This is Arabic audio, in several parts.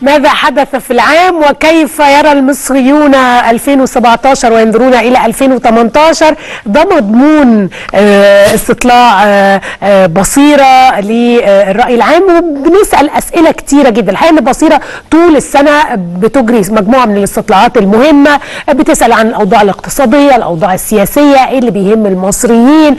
ماذا حدث في العام وكيف يرى المصريون 2017 وينظرون إلى 2018؟ ده مضمون استطلاع بصيرة للرأي العام، وبنسأل أسئلة كتيرة جدا. الحقيقة أن بصيرة طول السنة بتجري مجموعة من الاستطلاعات المهمة، بتسأل عن الأوضاع الاقتصادية، الأوضاع السياسية، إيه اللي بيهم المصريين،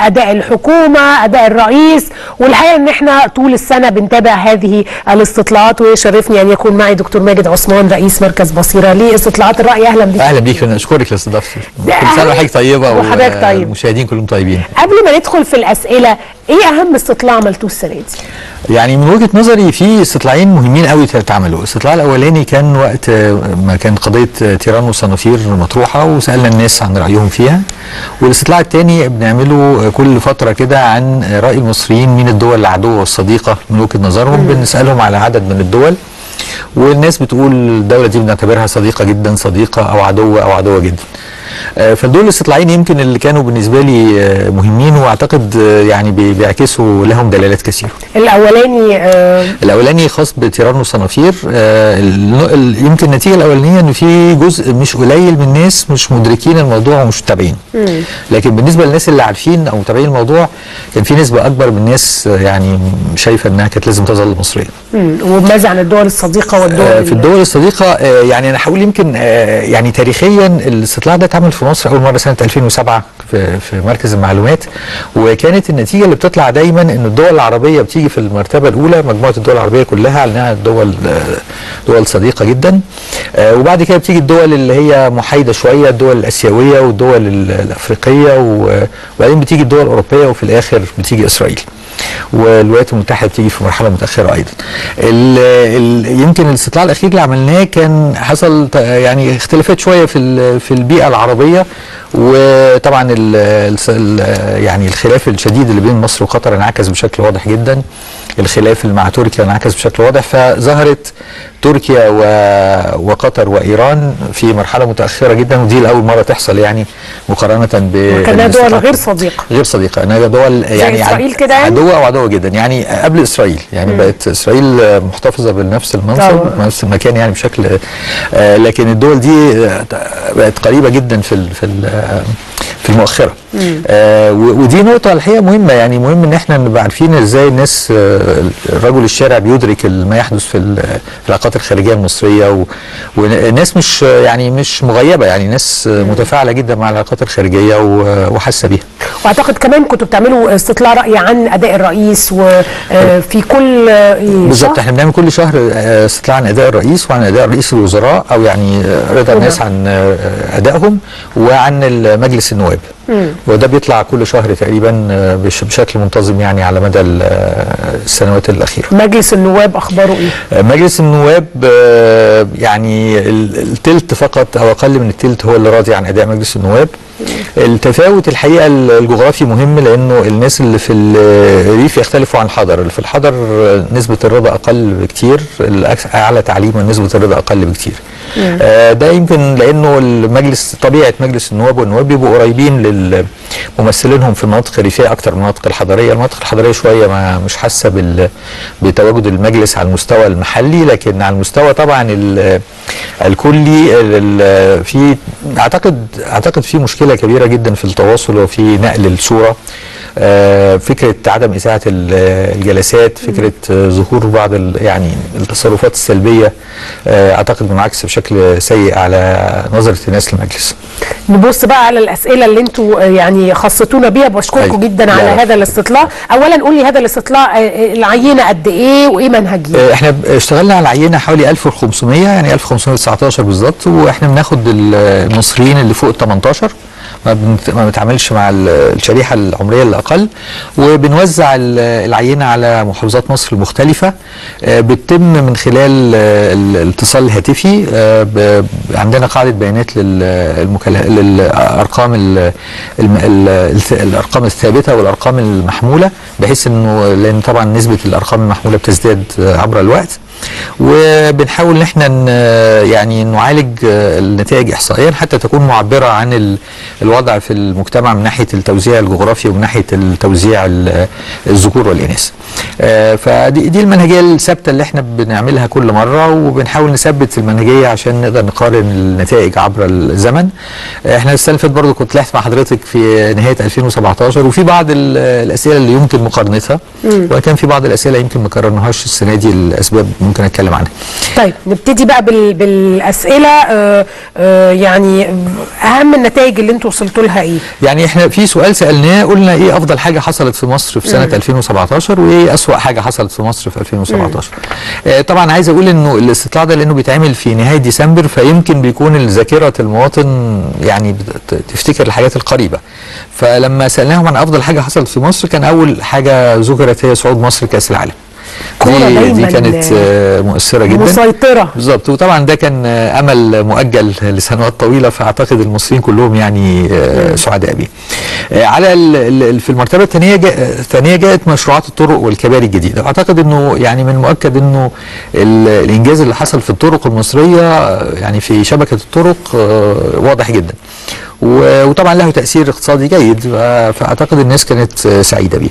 أداء الحكومة، أداء الرئيس. والحقيقة أن احنا طول السنة بنتابع هذه الاستطلاعات، ويشرفني ان يكون معي دكتور ماجد عثمان رئيس مركز بصيرة لاستطلاعات الرأي. اهلا بك. اهلا بيك، انا اشكرك لاستضافتي. كل سنه وحضرتك طيبه وحضرتك طيب، والمشاهدين كلهم طيبين. قبل ما ندخل في الاسئله، ايه اهم استطلاع عملتوه السنه دي؟ يعني من وجهه نظري في استطلاعين مهمين قوي اتعملوا. الاستطلاع الاولاني كان وقت ما كان قضيه تيران وصنافير مطروحه، وسالنا الناس عن رايهم فيها. والاستطلاع الثاني بنعمله كل فتره كده عن راي المصريين مين الدول العدوه والصديقه من وجهه نظرهم. بنسالهم على عدد من الدول، والناس بتقول الدولة دي بنعتبرها صديقة جدا، صديقة أو عدوة جدا. فدول الاستطلاعين يمكن اللي كانوا بالنسبة لي مهمين، واعتقد يعني بيعكسوا لهم دلالات كثيرة. الأولاني خاص بتيران وصنافير. يمكن النتيجة الأولانية إنه في جزء مش قليل من الناس مش مدركين الموضوع ومش متابعين. لكن بالنسبة للناس اللي عارفين أو متابعين الموضوع، كان في نسبة أكبر من الناس يعني شايفة إنها كانت لازم تظل مصرية. وماذا عن الدول الصديقة والدول في الدول الصديقة يعني أنا هقول يمكن يعني تاريخيا الاستطلاع ده اتعمل في مصر أول مرة سنة 2007 في مركز المعلومات. وكانت النتيجة اللي بتطلع دايما إن الدول العربية بتيجي في المرتبة الأولى، مجموعة الدول العربية كلها على إنها دول صديقة جدا. وبعد كده بتيجي الدول اللي هي محايدة شوية، الدول الآسيوية والدول الأفريقية، وبعدين بتيجي الدول الأوروبية، وفي الآخر بتيجي إسرائيل. والولايات المتحدة بتيجي في مرحلة متأخرة أيضا. يمكن الاستطلاع الأخير اللي عملناه كان حصل يعني اختلافات شوية في البيئة العربية، وطبعا يعني الخلاف الشديد اللي بين مصر وقطر انعكس بشكل واضح جدا. الخلاف اللي مع تركيا انعكس بشكل واضح، فظهرت تركيا وقطر وإيران في مرحلة متأخرة جدا، ودي لأول مرة تحصل يعني مقارنة كانها دول غير صديقة انها دول يعني إسرائيل كده عدوة أو عدوة جدا، يعني قبل إسرائيل يعني بقت إسرائيل محتفظة بنفس المنصب نفس المكان يعني بشكل لكن الدول دي بقت قريبة جدا في المؤخرة. ودي نقطة الحقيقة مهمة، يعني مهم ان احنا نبقى عارفين ازاي الناس رجل الشارع بيدرك ما يحدث في العلاقات الخارجية المصرية، والناس مش مغيبة، يعني ناس متفاعلة جدا مع العلاقات الخارجية وحاسة بيها. واعتقد كمان كنتوا بتعملوا استطلاع رأي عن اداء الرئيس، وفي كل بالظبط احنا بنعمل كل شهر استطلاع عن اداء الرئيس وعن اداء رئيس الوزراء، او يعني رضا الناس عن ادائهم، وعن مجلس النواب. وده بيطلع كل شهر تقريبا بشكل منتظم يعني على مدى السنوات الأخيرة. مجلس النواب أخباره إيه؟ مجلس النواب يعني التلت فقط أو أقل من التلت هو اللي راضي عن أداء مجلس النواب. التفاوت الحقيقة الجغرافي مهم، لأنه الناس اللي في الريف يختلفوا عن الحضر. اللي في الحضر نسبة الرضا أقل بكتير، أعلى تعليما نسبة الرضا أقل بكتير. ده يمكن لأنه طبيعة مجلس النواب والنواب بيبقوا قريبين لممثلينهم في المناطق الريفية أكتر من المناطق الحضرية. المناطق الحضرية شوية مش حاسة بتواجد المجلس على المستوى المحلي، لكن على المستوى طبعا الكلي في أعتقد في مشكلة كبيرة جدا في التواصل وفي نقل الصورة. فكرة عدم إذاعة الجلسات، فكرة ظهور بعض يعني التصرفات السلبية، أعتقد منعكس بشكل سيء على نظرة الناس للمجلس. نبص بقى على الأسئلة اللي انتوا يعني خصتونا بيها. بشكركم جدا على هذا الاستطلاع. أولا قول لي هذا الاستطلاع العينة قد إيه وإيه منهجية؟ احنا اشتغلنا على العينة حوالي 1500 يعني 1519 بالظبط، واحنا بناخد المصريين اللي فوق ال 18، ما بنتعاملش مع الشريحة العمرية الأقل، وبنوزع العينة على محافظات مصر المختلفة. بتتم من خلال الاتصال الهاتفي. عندنا قاعدة بيانات للأرقام الأرقام الثابتة والأرقام المحمولة، بحيث أنه لأن طبعا نسبة الأرقام المحمولة بتزداد عبر الوقت. وبنحاول ان احنا يعني نعالج النتائج احصائيا حتى تكون معبره عن الوضع في المجتمع من ناحيه التوزيع الجغرافي ومن ناحيه التوزيع الذكور والاناث. فدي المنهجيه الثابته اللي احنا بنعملها كل مره، وبنحاول نثبت المنهجيه عشان نقدر نقارن النتائج عبر الزمن. احنا السنه اللي فاتت برضه كنت طلعت مع حضرتك في نهايه 2017 وفي بعض الاسئله اللي يمكن مقارنتها، وكان في بعض الاسئله يمكن ما قررناهاش السنه دي الاسباب ممكن اتكلم عنها. طيب نبتدي بقى بالاسئله. يعني اهم النتائج اللي انتوا وصلتوا لها ايه؟ يعني احنا في سؤال سالناه قلنا ايه افضل حاجه حصلت في مصر في سنه 2017 وايه اسوأ حاجه حصلت في مصر في 2017. طبعا عايز اقول انه الاستطلاع ده لانه بيتعمل في نهايه ديسمبر فيمكن بيكون ذاكره المواطن يعني تفتكر الحاجات القريبه. فلما سالناهم عن افضل حاجه حصلت في مصر كان اول حاجه ذكرت هي صعود مصر كاس العالم. دي كانت مؤثره جدا، مسيطره بالظبط. وطبعا ده كان امل مؤجل لسنوات طويله، فاعتقد المصريين كلهم يعني سعداء بيه. على في المرتبه الثانيه جاءت مشروعات الطرق والكباري الجديده. اعتقد انه يعني من المؤكد انه الانجاز اللي حصل في الطرق المصريه يعني في شبكه الطرق واضح جدا، وطبعا له تأثير اقتصادي جيد، فأعتقد الناس كانت سعيدة بيه.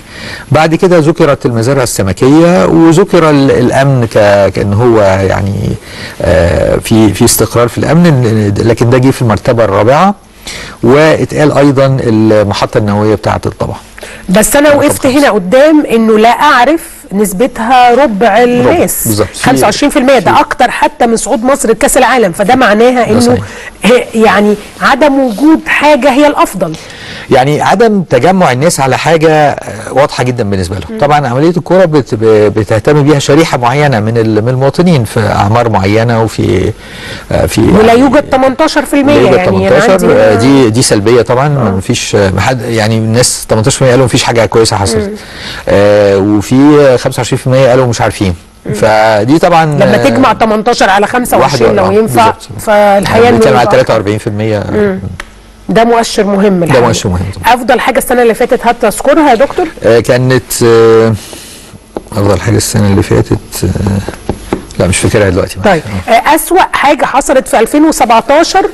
بعد كده ذكرت المزارع السمكية وذكر الأمن كأن هو يعني في استقرار في الأمن، لكن ده جه في المرتبة الرابعة. واتقال أيضا المحطة النووية بتاعة الطبع. بس أنا وقفت هنا قدام إنه لا أعرف نسبتها ربع الناس 25%. ده اكتر حتى من صعود مصر لكاس العالم، فده معناها انه يعني عدم وجود حاجه هي الافضل، يعني عدم تجمع الناس على حاجه واضحه جدا بالنسبه لهم. طبعا عمليه الكوره بتهتم بيها شريحه معينه من المواطنين في اعمار معينه وفي ولا يوجد 18%. يعني 18 دي سلبيه طبعا. ما فيش حد يعني الناس 18% قالوا ما فيش حاجه كويسه حصلت، وفي 25% قالوا مش عارفين. فدي طبعا لما تجمع 18 على 25 لو ينفع، فالحقيقه بنتكلم على 43%. ده مؤشر مهم. ده مؤشر مهم طبعا. افضل حاجه السنه اللي فاتت هات تذكرها يا دكتور. كانت افضل حاجه السنه اللي فاتت لا مش فاكرها دلوقتي. طيب اسوأ حاجه حصلت في 2017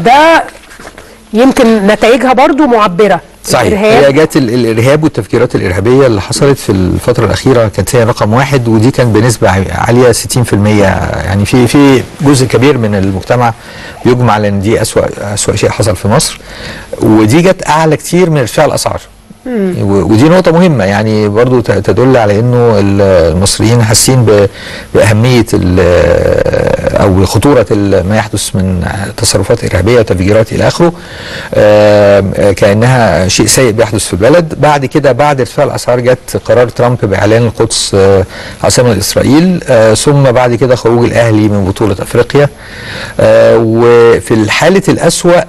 ده يمكن نتائجها برضو معبره. صحيح، هي جت الارهاب والتفجيرات الارهابيه اللي حصلت في الفتره الاخيره كانت هي رقم 1، ودي كان بنسبه عاليه 60%. يعني في جزء كبير من المجتمع يجمع على ان دي اسوأ شيء حصل في مصر، ودي جت اعلى كتير من ارتفاع الاسعار. ودي نقطة مهمة يعني برضو تدل على انه المصريين حاسين بأهمية او بخطورة ما يحدث من تصرفات إرهابية وتفجيرات إلى آخره، كأنها شيء سيء بيحدث في البلد. بعد كده بعد ارتفاع الأسعار جت قرار ترامب بإعلان القدس عاصمة لإسرائيل، ثم بعد كده خروج الأهلي من بطولة أفريقيا. وفي حالة الأسوأ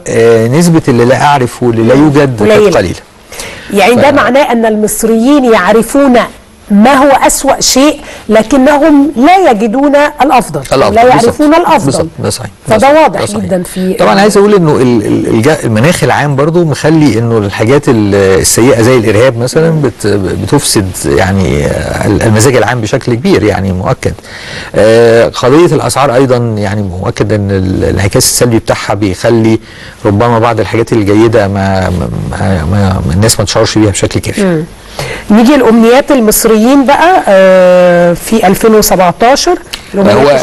نسبة اللي لا أعرف واللي لا يوجد كانت قليلة. يعني ده معناه أن المصريين يعرفون ما هو أسوأ شيء لكنهم لا يجدون الأفضل. لا يعرفون الأفضل. ده صحيح. فده واضح جدا في طبعا. عايز أقول إنه المناخ العام برضو مخلي إنه الحاجات السيئة زي الإرهاب مثلا بتفسد يعني المزاج العام بشكل كبير، يعني مؤكد. قضية الأسعار أيضا يعني مؤكد إن الانعكاس السلبي بتاعها بيخلي ربما بعض الحاجات الجيدة ما الناس ما تشعرش بيها بشكل كافي. نيجي لأمنيات المصريين بقى في 2017. هو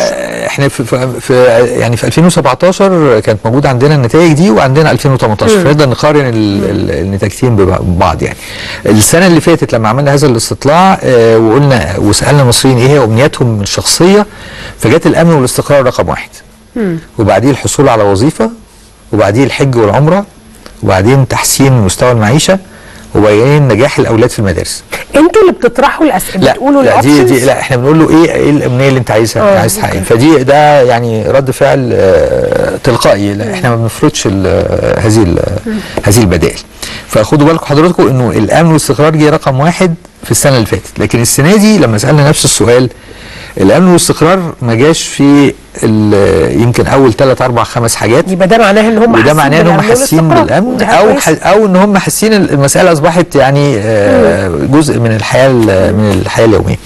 احنا في يعني في 2017 كانت موجوده عندنا النتائج دي، وعندنا 2018 فنقدر نقارن النتيجتين ببعض. يعني السنه اللي فاتت لما عملنا هذا الاستطلاع وقلنا وسالنا المصريين ايه هي امنياتهم الشخصيه، فجت الامن والاستقرار رقم 1، وبعديه الحصول على وظيفه، وبعديه الحج والعمره، وبعدين تحسين مستوى المعيشه، وبعدين نجاح الاولاد في المدارس. انتوا اللي بتطرحوا الاسئله بتقولوا دي لا احنا بنقول له ايه الامنيه اللي انت عايزها عايز تحققها. فدي ده يعني رد فعل تلقائي. لا احنا ما بنفرضش هذه البدائل. فخدوا بالكم حضراتكم انه الامن والاستقرار جه رقم 1 في السنه اللي فاتت، لكن السنه دي لما سالنا نفس السؤال الامن والاستقرار ما جاش في يمكن اول 3 4 5 حاجات. يبقى ده معناه ان هم وده معناه ان هم حاسين بالامن او ان هم حاسين المساله اصبحت يعني جزء من الحياه اليوميه.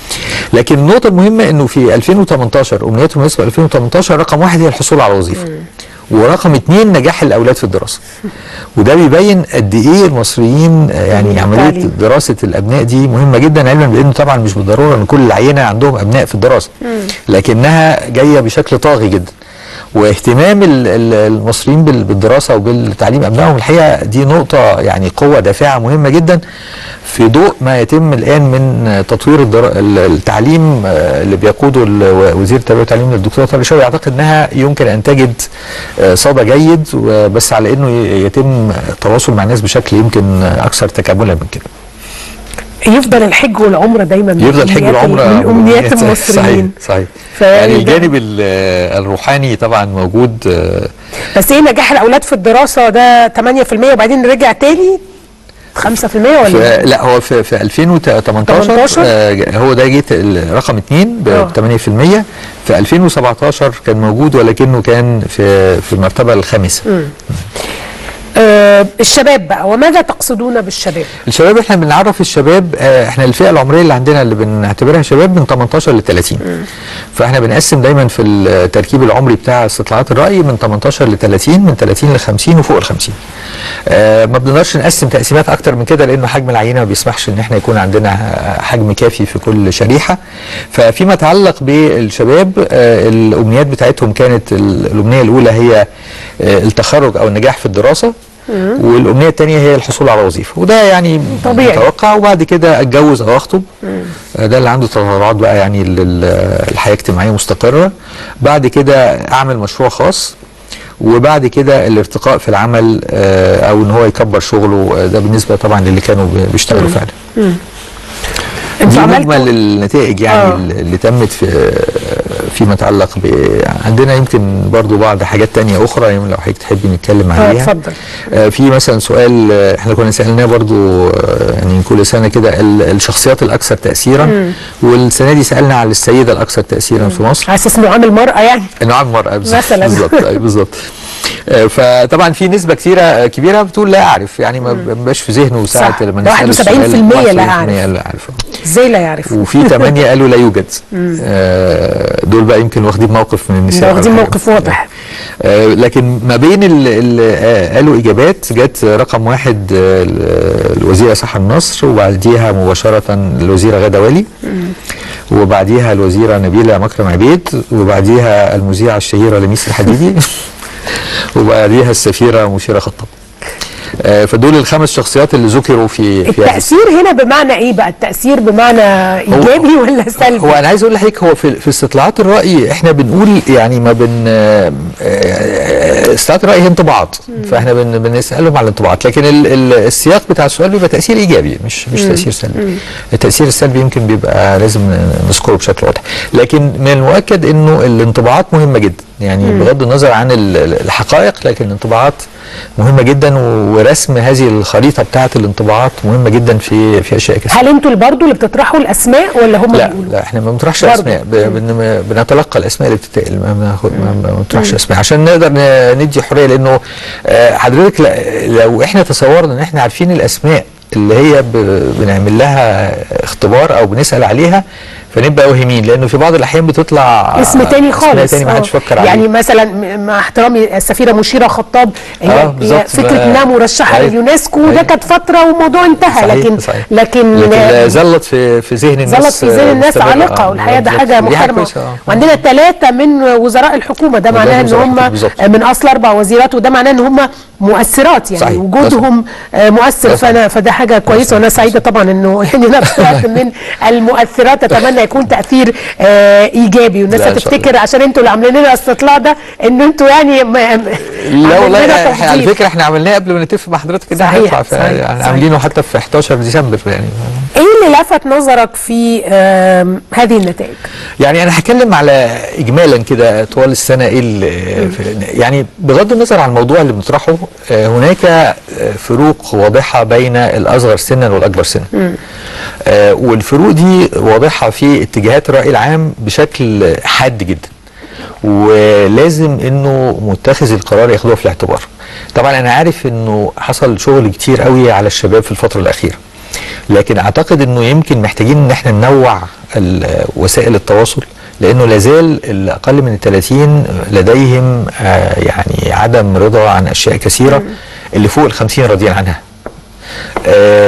لكن النقطه المهمه انه في 2018 امنياتهم بالنسبه 2018 رقم 1 هي الحصول على وظيفه، ورقم 2 نجاح الاولاد في الدراسه. وده بيبين قد ايه المصريين يعني عمليه دراسه الابناء دي مهمه جدا، علما بانه طبعا مش بالضروره ان كل العينه عندهم ابناء في الدراسه، لكنها جايه بشكل طاغي جدا. واهتمام المصريين بالدراسه وبالتعليم ابنائهم الحقيقه دي نقطه يعني قوه دافعه مهمه جدا في ضوء ما يتم الان من تطوير التعليم اللي بيقوده وزير التربيه والتعليم الدكتور فريدة. اعتقد انها يمكن ان تجد صدى جيد، بس على انه يتم التواصل مع الناس بشكل يمكن اكثر تكاملا من كده. يفضل الحج والعمره دايما يفضل الحج والعمره من امنيات المصريين. صحيح. يعني الجانب الروحاني طبعا موجود. بس ايه نجاح الاولاد في الدراسه ده 8% وبعدين رجع تاني 5% ولا لا هو في 2018 هو ده جيت رقم 2 ب 8%. في 2017 كان موجود ولكنه كان في المرتبه الخامسه. الشباب بقى، وماذا تقصدون بالشباب؟ الشباب احنا بنعرف الشباب، احنا الفئه العمريه اللي عندنا اللي بنعتبرها شباب من 18 ل 30. فاحنا بنقسم دايما في التركيب العمري بتاع استطلاعات الرأي من 18 ل 30، من 30 ل 50 وفوق ال 50. ما بنقدرش نقسم تقسيمات اكتر من كده لانه حجم العينه ما بيسمحش ان احنا يكون عندنا حجم كافي في كل شريحه. ففيما يتعلق بالشباب الامنيات بتاعتهم كانت الامنيه الاولى هي التخرج او النجاح في الدراسه، والامنيه الثانيه هي الحصول على وظيفه، وده يعني طبيعي متوقع. وبعد كده اتجوز او اخطب، ده اللي عنده تطلعات بقى يعني الحياه اجتماعيه مستقره. بعد كده اعمل مشروع خاص، وبعد كده الارتقاء في العمل او ان هو يكبر شغله. ده بالنسبه طبعا للي كانوا بيشتغلوا فعلا. دي مجمل النتائج يعني اللي تمت فيما يتعلق عندنا يمكن برضو بعض حاجات تانية اخرى يعني لو حضرتك تحبي نتكلم عليها. اتفضل. في مثلا سؤال احنا كنا سالناه برضو يعني كل سنه كده الشخصيات الاكثر تاثيرا، والسنه دي سالنا على السيده الاكثر تاثيرا في مصر. على اساس انه عامل مرأة يعني. انه عامل مرأة مثلا. بالظبط. بالظبط. فطبعا في نسبه كبيره بتقول لا اعرف، يعني ما بقاش في ذهنه ساعه لما نسال السؤال 71% لا اعرف. ازاي لا يعرف؟ وفي 8 قالوا لا يوجد. دول بقى يمكن واخدين موقف من النساء، واخدين موقف واضح. لكن ما بين اللي قالوا اجابات جت رقم 1 الوزيره صحة النصر، وبعديها مباشره الوزيره غادة والي، وبعديها الوزيره نبيله مكرم عبيد، وبعديها المذيعه الشهيره لميس الحديدي وبعديها السفيره مشيره خطاب. فدول الخمس شخصيات اللي ذكروا في التأثير هنا بمعنى ايه بقى؟ التأثير بمعنى ايجابي ولا سلبي؟ هو انا عايز اقول لحضرتك هو في استطلاعات الرأي احنا بنقول يعني ما بن استطلاعات الرأي هي انطباعات، فاحنا بنسألهم على الانطباعات، لكن السياق بتاع السؤال بيبقى تأثير ايجابي مش تأثير سلبي. التأثير السلبي يمكن بيبقى لازم نذكره بشكل واضح، لكن من المؤكد انه الانطباعات مهمة جدا يعني بغض النظر عن الحقائق، لكن الانطباعات مهمة جدا، ورسم هذه الخريطة بتاعة الانطباعات مهمة جدا في اشياء كثيرة. هل انتوا برضه اللي بتطرحوا الاسماء ولا هم لا بيقولوا؟ لا احنا ما بنطرحش اسماء، بنتلقى الاسماء اللي بتتقال، ما بنطرحش اسماء عشان نقدر ندي حرية، لانه حضرتك لو احنا تصورنا ان احنا عارفين الاسماء اللي هي بنعمل لها اختبار او بنسأل عليها فنبقى وهمين، لانه في بعض الاحيان بتطلع اسم تاني خالص، اسم تاني ما حدش فكر عليه. يعني مثلا مع احترامي السفيره مشيره خطاب هي فكره انها مرشحه لليونسكو وده كانت فتره والموضوع انتهى، صحيح. لكن ظلت في ذهن الناس عالقه، والحقيقه ده حاجه محترمه. وعندنا 3 من وزراء الحكومه، ده معناه ان هم من اصل 4 وزيرات، وده معناه ان هم مؤثرات يعني صحيح. وجودهم مؤثر، فده حاجه كويسه، وانا سعيده طبعا انه يعني نفس من المؤثرات. اتمنى يكون تاثير ايجابي والناس تفتكر عشان انتوا اللي عاملين لنا الاستطلاع ده ان انتوا يعني لا والله على فكره احنا عملناه قبل ما نتفق مع حضرتك ان احنا نطلع، يعني عاملينه حتى في 11 ديسمبر يعني. ايه اللي لفت نظرك في هذه النتائج؟ يعني انا هتكلم على اجمالا كده طوال السنه يعني بغض النظر عن الموضوع اللي بنطرحه، هناك فروق واضحه بين الاصغر سنا والاكبر سنا. والفروق دي واضحه في اتجاهات الراي العام بشكل حاد جدا، ولازم انه متخذ القرار ياخدوها في الاعتبار. طبعا انا عارف انه حصل شغل كتير قوي على الشباب في الفتره الاخيره، لكن اعتقد انه يمكن محتاجين ان احنا ننوع وسائل التواصل، لانه لازال الاقل من ال30 لديهم يعني عدم رضا عن اشياء كثيره، اللي فوق ال50 راضيين عنها.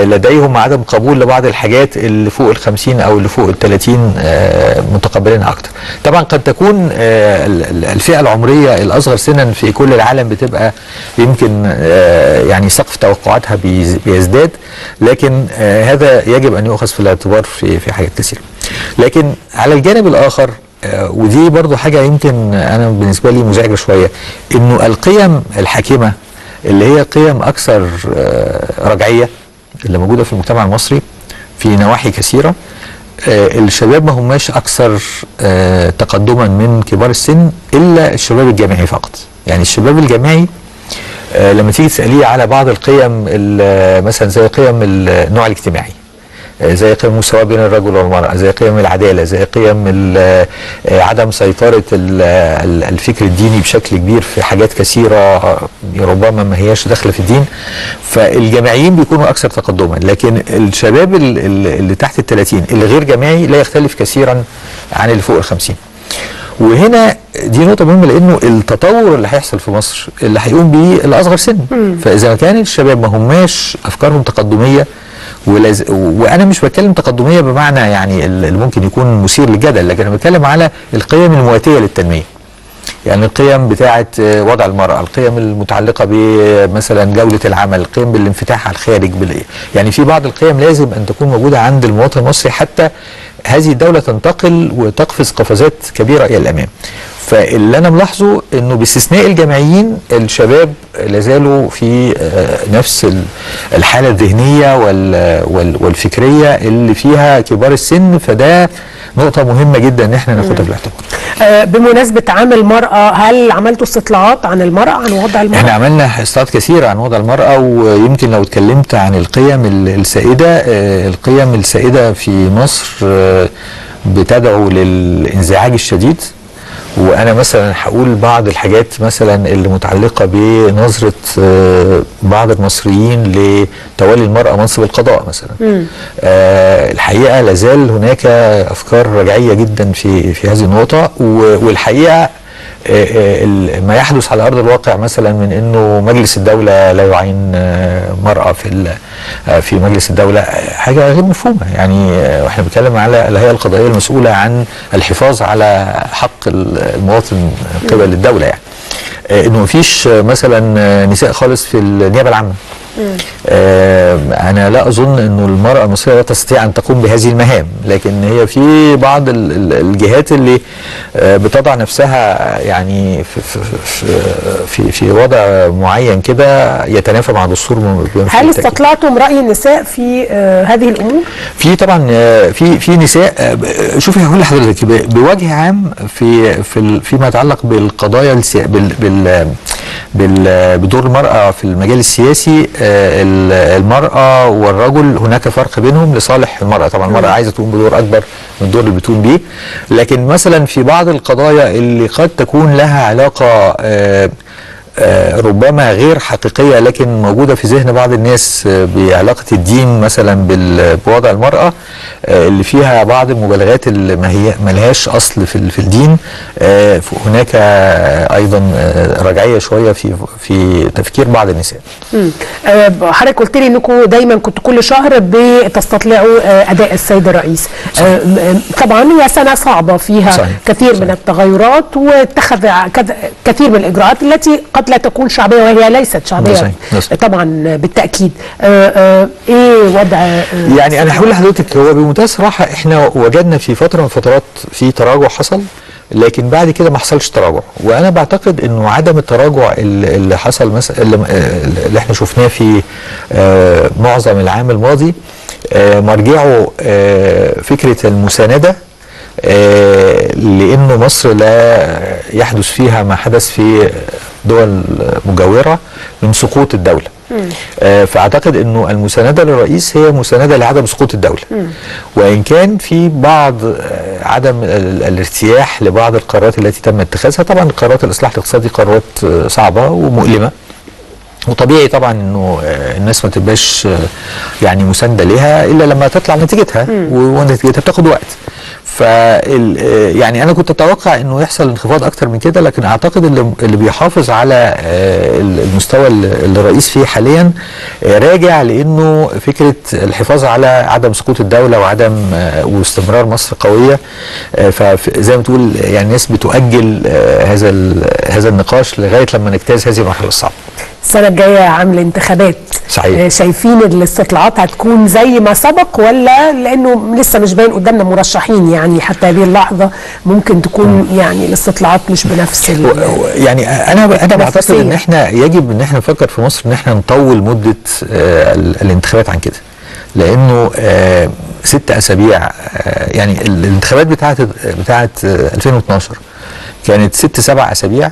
لديهم عدم قبول لبعض الحاجات اللي فوق ال50 او اللي فوق ال30 متقبلينها اكتر. طبعا قد تكون الفئه العمريه الاصغر سنا في كل العالم بتبقى يمكن يعني سقف توقعاتها بيزداد، لكن هذا يجب ان يؤخذ في الاعتبار في حاجات كثيره. لكن على الجانب الاخر، ودي برضو حاجه يمكن انا بالنسبه لي مزعجه شويه، انه القيم الحاكمه اللي هي قيم اكثر رجعيه اللي موجوده في المجتمع المصري في نواحي كثيره، الشباب ما هماش اكثر تقدما من كبار السن الا الشباب الجامعي فقط. يعني الشباب الجامعي لما تيجي تساليه على بعض القيم مثلا زي قيم النوع الاجتماعي، زي قيم المساواة بين الرجل والمرأة، زي قيم العدالة، زي قيم عدم سيطرة الفكر الديني بشكل كبير في حاجات كثيرة ربما ما هياش داخلة في الدين، فالجامعيين بيكونوا أكثر تقدما. لكن الشباب اللي تحت ال30 اللي غير جامعي لا يختلف كثيرا عن اللي فوق ال50. وهنا دي نقطة مهمة، لأنه التطور اللي هيحصل في مصر اللي هيقوم بيه الأصغر سن. فإذا كان الشباب ما هماش أفكارهم تقدمية، وانا مش بتكلم تقدميه بمعنى يعني اللي ممكن يكون مثير للجدل، لكن انا بتكلم على القيم المواتيه للتنميه. يعني القيم بتاعه وضع المراه، القيم المتعلقه بمثلا جوده العمل، القيم بالانفتاح على الخارج، يعني في بعض القيم لازم ان تكون موجوده عند المواطن المصري حتى هذه الدوله تنتقل وتقفز قفزات كبيره الى الامام. فاللي انا ملاحظه انه باستثناء الجامعيين الشباب لازالوا في نفس الحاله الذهنيه والفكريه اللي فيها كبار السن، فده نقطه مهمه جدا ان احنا ناخدها في الاعتبار. بمناسبه عام المراه، هل عملتوا استطلاعات عن المراه، عن وضع المراه؟ احنا عملنا استطلاعات كثيره عن وضع المراه، ويمكن لو اتكلمت عن القيم السائده، القيم السائده في مصر بتدعو للانزعاج الشديد. وانا مثلا هقول بعض الحاجات مثلا اللي متعلقه بنظره بعض المصريين لتولي المراه منصب القضاء مثلا. الحقيقه لازال هناك افكار رجعيه جدا في هذه النقطه، والحقيقه ما يحدث على ارض الواقع مثلا من انه مجلس الدوله لا يعين مراه في مجلس الدوله حاجه غير مفهومه. يعني احنا بنتكلم على الهيئه القضائيه المسؤوله عن الحفاظ على حق المواطن قبل الدوله، يعني انه مفيش مثلا نساء خالص في النيابه العامه. أنا لا أظن أنه المرأة المصرية لا تستطيع أن تقوم بهذه المهام، لكن هي في بعض الجهات اللي بتضع نفسها يعني في وضع معين كده يتنافى مع دستور. هل استطلعتم رأي النساء في هذه الأمور؟ في طبعا في نساء. شوفي هقول لحضرتك بوجه عام فيما يتعلق بالقضايا بدور المرأة في المجال السياسي، المرأة والرجل هناك فرق بينهم لصالح المرأة. طبعا المرأة عايزة تقوم بدور أكبر من الدور اللي بتقوم بيه، لكن مثلا في بعض القضايا اللي قد تكون لها علاقة ربما غير حقيقية لكن موجودة في ذهن بعض الناس بعلاقة الدين مثلا بوضع المرأة، اللي فيها بعض المبالغات اللي ما لهاش أصل في الدين، هناك أيضا رجعية شوية في تفكير بعض النساء. حضرتك قلت لي انكم دايما كنتوا كل شهر بتستطلعوا أداء السيد الرئيس. طبعا هي سنة صعبة فيها صحيح. كثير صحيح. من التغيرات، واتخذ كثير من الإجراءات التي قد لا تكون شعبية وهي ليست شعبية صحيح. طبعا بالتأكيد. ايه وضع يعني انا هقول لحضرتك هو بمنتهى الصراحة احنا وجدنا في فترة من الفترات في تراجع حصل، لكن بعد كده ما حصلش تراجع. وانا بعتقد انه عدم التراجع اللي حصل مثلا اللي احنا شفناه في معظم العام الماضي مرجعه فكرة المساندة، لأنه مصر لا يحدث فيها ما حدث في دول مجاورة من سقوط الدولة. فأعتقد أنه المساندة للرئيس هي مساندة لعدم سقوط الدولة، وإن كان في بعض عدم الارتياح لبعض القرارات التي تم اتخاذها. طبعا قرارات الإصلاح الاقتصادي قرارات صعبة ومؤلمة، وطبيعي طبعا انه الناس ما تبقاش يعني مسانده ليها الا لما تطلع نتيجتها، ونتيجتها بتاخد وقت. يعني انا كنت اتوقع انه يحصل انخفاض اكتر من كده، لكن اعتقد اللي بيحافظ على المستوى اللي الرئيس فيه حاليا راجع لانه فكره الحفاظ على عدم سقوط الدوله وعدم واستمرار مصر قويه. فزي ما تقول يعني الناس بتؤجل هذا النقاش لغايه لما نجتاز هذه المرحله الصعبه. السنة الجاية عامل انتخابات، صحيح. شايفين الاستطلاعات هتكون زي ما سبق، ولا لأنه لسه مش باين قدامنا مرشحين يعني حتى هذه اللحظة ممكن تكون يعني الاستطلاعات مش بنفس يعني أنا بعتقد إن إحنا يجب إن إحنا نفكر في مصر إن إحنا نطول مدة الانتخابات عن كده، لأنه 6 أسابيع يعني الانتخابات بتاعت 2012 كانت 6-7 أسابيع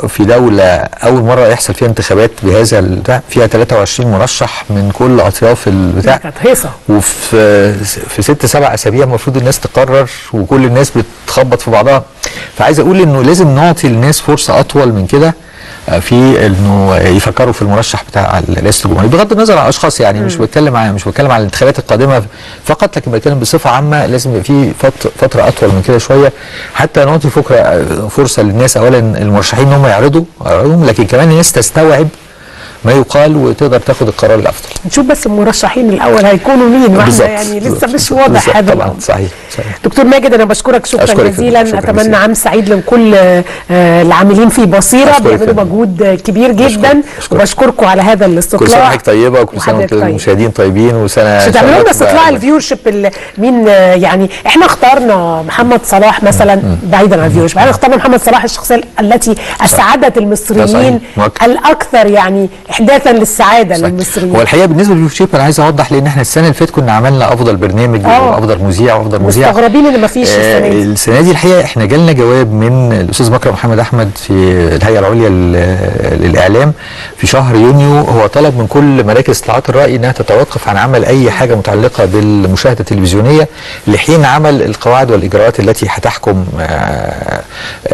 في دولة أول مرة يحصل فيها انتخابات بهذا البتاع، فيها 23 مرشح من كل أطياف البتاع، كانت هيصة. وفي 6-7 أسابيع المفروض الناس تقرر وكل الناس بتخبط في بعضها. فعايز أقول إنه لازم نعطي للناس فرصة أطول من كده في انه يفكروا في المرشح بتاع رئاسه الجمهوريه، بغض النظر عن اشخاص. يعني مش بتكلم عن الانتخابات القادمه فقط، لكن بتكلم بصفه عامه. لازم يبقى في فتره اطول من كده شويه حتى نعطي فرصه للناس، اولا المرشحين ان هم يعرضوا، لكن كمان الناس تستوعب ما يقال وتقدر تاخد القرار الافضل. نشوف بس المرشحين الاول هيكونوا مين، واحنا يعني لسه مش واضح هذا. طبعا صحيح. دكتور ماجد انا بشكرك شكرا جزيلا، اتمنى عام سعيد لكل العاملين في بصيرة، بيعملوا مجهود كبير جدا، وبشكركم على هذا الاستطلاع. كل سنه وحضرتك طيبه، وكل سنه وانتم المشاهدين طيبين، وسنه مش تعملوا لنا استطلاع الفيور شيب مين يعني. احنا اخترنا محمد صلاح مثلا، بعيدا عن الفيور شيب، احنا اخترنا محمد صلاح الشخصيه التي اسعدت المصريين الاكثر يعني احداثا للسعاده للمصريين. هو الحقيقه بالنسبه للفيور شيب انا عايز اوضح، لان احنا السنه اللي فاتت كنا عملنا افضل برنامج وافضل مذيع وافضل مذيع، مستغربين ان مفيش السنه دي. الحقيقه احنا جالنا جواب من الاستاذ مكرم محمد احمد في الهيئه العليا للاعلام في شهر يونيو. هو طلب من كل مراكز استطلاعات الراي انها تتوقف عن عمل اي حاجه متعلقه بالمشاهده التلفزيونيه لحين عمل القواعد والاجراءات التي هتحكم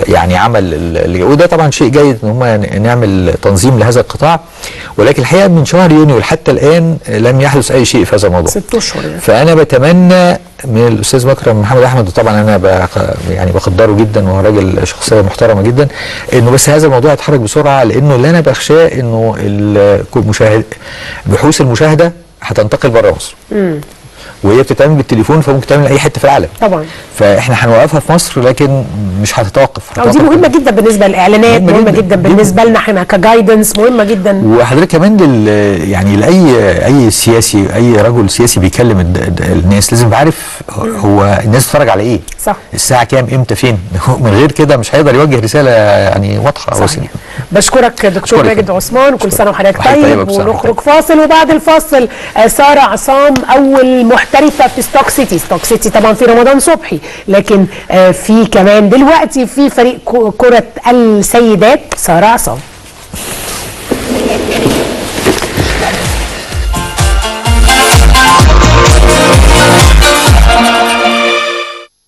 يعني عمل وده طبعا شيء جيد ان هم نعمل تنظيم لهذا القطاع. ولكن الحقيقه من شهر يونيو لحتى الان لم يحدث اي شيء في هذا الموضوع. 6 اشهر يعني. فانا بتمنى من الاستاذ مكرم محمد احمد، وطبعا انا يعني بقدره جدا وهو راجل شخصيه محترمه جدا، انه بس هذا الموضوع يتحرك بسرعه، لانه اللي انا بخشاه انه بحوث المشاهده هتنتقل بره مصر. وهي بتتعمل بالتليفون، فممكن تعمل اي حته في العالم طبعا. فاحنا هنوقفها في مصر لكن مش هتتوقف. دي مهمه جدا بالنسبه للاعلانات، مهمه جدا بالنسبه لنا احنا كجايدنس، مهمه جدا. وحضرتك كمان يعني لاي سياسي، اي رجل سياسي بيكلم الناس لازم يبقى عارف هو الناس بتتفرج على ايه، صح، الساعه كام، امتى، فين. من غير كده مش هيقدر يوجه رساله يعني واضحه. بشكرك دكتور ماجد عثمان، كل سنه وحضرتك طيب. ونخرج فاصل، وبعد الفاصل سارة عصام اول محترفه في ستوك سيتي. ستوك سيتي طبعا في رمضان صبحي، لكن في كمان دلوقتي في فريق كرة السيدات سارة عصام.